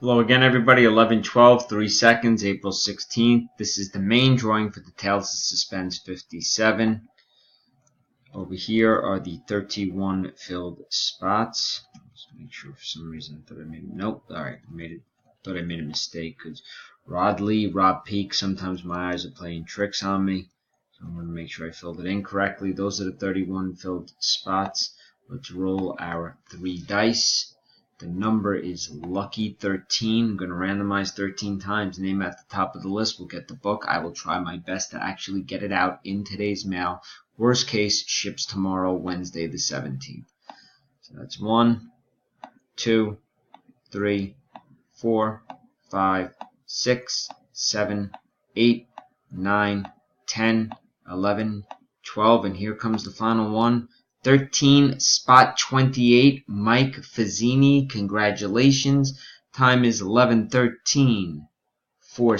Hello again, everybody. 11/12, 3 seconds, April 16th. This is the main drawing for the Tales of Suspense 57. Over here are the 31 filled spots. Just make sure for some reason I thought I made a nope. Alright, thought I made a mistake because Rod Lee, Rob Peak, sometimes my eyes are playing tricks on me. So I'm going to make sure I filled it in correctly. Those are the 31 filled spots. Let's roll our 3 dice. The number is lucky 13. I'm going to randomize 13 times. Name at the top of the list will get the book. I will try my best to actually get it out in today's mail. Worst case, ships tomorrow, Wednesday the 17th. So that's 1, 2, 3, 4, 5, 6, 7, 8, 9, 10, 11, 12. And here comes the final one. 13, spot 28, Mike Fazzini. Congratulations. Time is 11:13. 4